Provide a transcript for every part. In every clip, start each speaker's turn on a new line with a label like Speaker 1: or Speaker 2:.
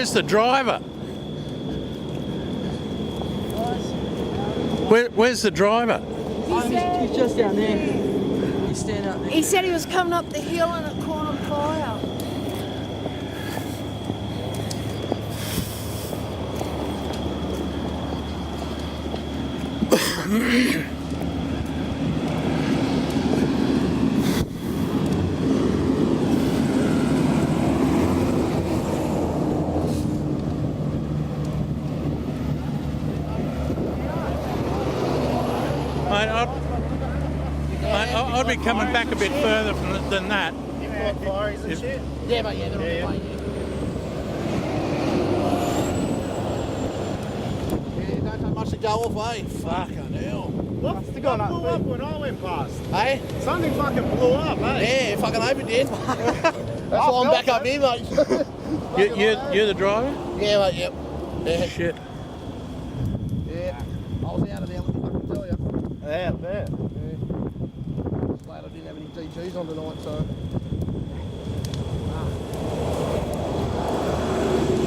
Speaker 1: Where's the driver? Where's the driver?
Speaker 2: He's just down there. He's standing up there.
Speaker 3: He said he was coming up the hill and it caught on fire.
Speaker 1: I'd be coming back a bit further than that.
Speaker 2: Yeah, mate, yeah, they're on the way, yeah. Don't take much to go off, eh? Fucking hell.
Speaker 4: What's the guy blew up when I went past?
Speaker 2: Hey?
Speaker 4: Something fucking blew up, eh?
Speaker 2: Yeah, fucking hope it did. That's why I'm back up here, mate.
Speaker 1: You're the driver?
Speaker 2: Yeah, mate, yep. Yeah.
Speaker 1: Shit.
Speaker 2: Yeah. I was out of there, let me fucking tell you.
Speaker 4: Yeah, I bet.
Speaker 2: Glad I didn't have any DGs on tonight, so.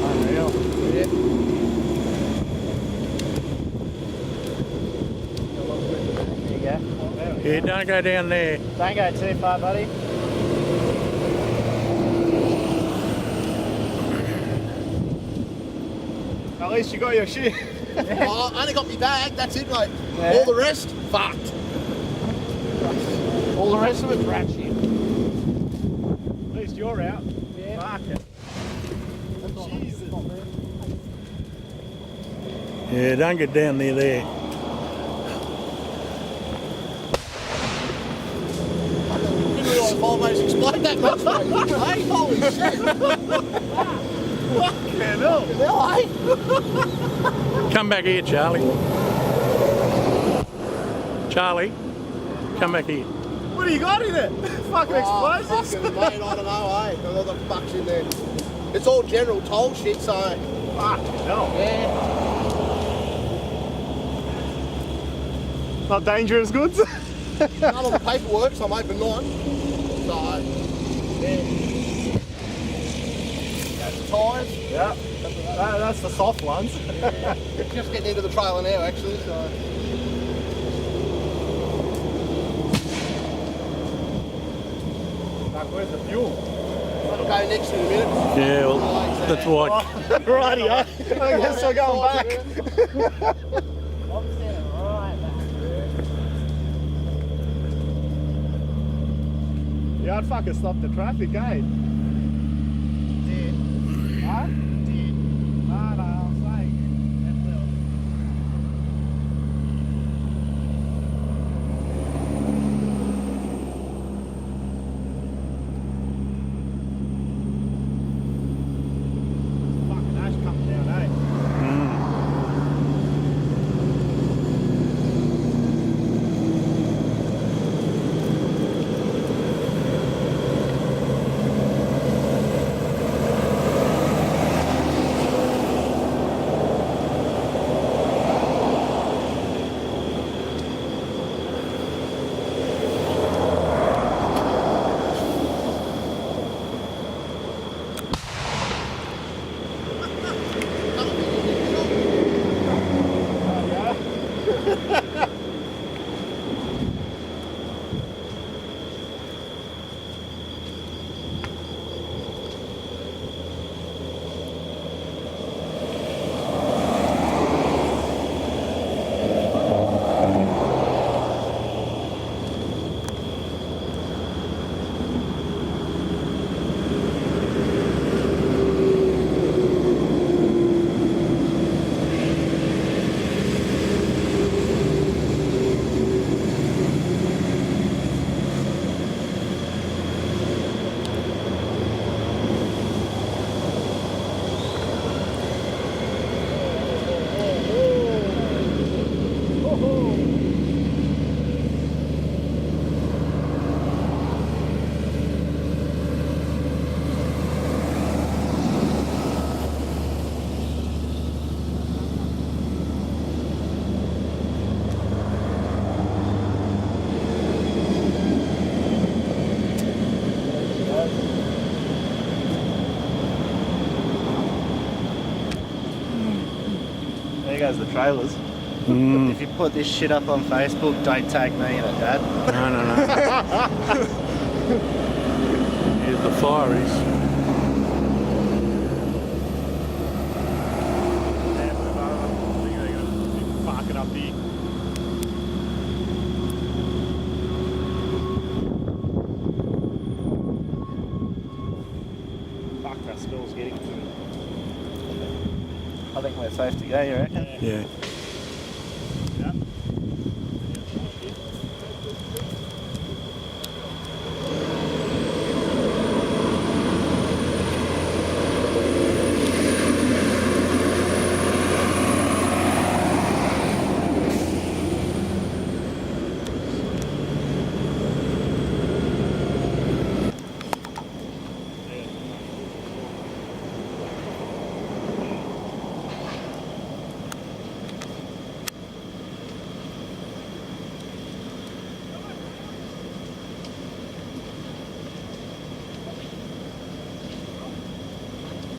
Speaker 4: Unreal.
Speaker 2: Yeah.
Speaker 4: There you go.
Speaker 1: Yeah, don't go down there.
Speaker 4: Don't go too far, buddy. At least you got your shit.
Speaker 2: Oh, I only got me bag, that's it, mate.
Speaker 4: Yeah.
Speaker 2: All the rest, fucked. All the rest of it's rat shit.
Speaker 4: At least you're out.
Speaker 2: Yeah.
Speaker 4: Fuck it. Jesus.
Speaker 1: Yeah, don't get down near there.
Speaker 2: Didn't realise Volvo's explained that much, mate. Hey, holy shit.
Speaker 4: Fucking hell.
Speaker 2: Hell, eh?
Speaker 1: Come back here, Charlie. Charlie, come back here.
Speaker 4: What do you got in it? Fucking explosives?
Speaker 2: Fucking, mate, I don't know, eh? Got all the fucks in there. It's all general toll shit, so.
Speaker 4: Fucking hell.
Speaker 2: Yeah.
Speaker 4: Not dangerous goods?
Speaker 2: None of the paperwork, so I'm open 9. So, yeah. That's the tyres.
Speaker 4: Yeah. That's the soft ones.
Speaker 2: Just getting into the trailer now, actually, so.
Speaker 4: Fuck, where's the fuel?
Speaker 2: That'll go next in a minute.
Speaker 1: Yeah, well, that's why.
Speaker 4: Righty, I guess we're going back. Yeah, I'd fucking stop the traffic, eh? Huh? No, no, I'm saying. Fucking ash coming down, eh? the trailers. If you put this shit up on Facebook, don't tag me in it, Dad.
Speaker 1: No. Here's the fireys.
Speaker 4: Park it up here. Fuck, that smell's getting to me. I think we're safe to go, you reckon?
Speaker 1: Yeah.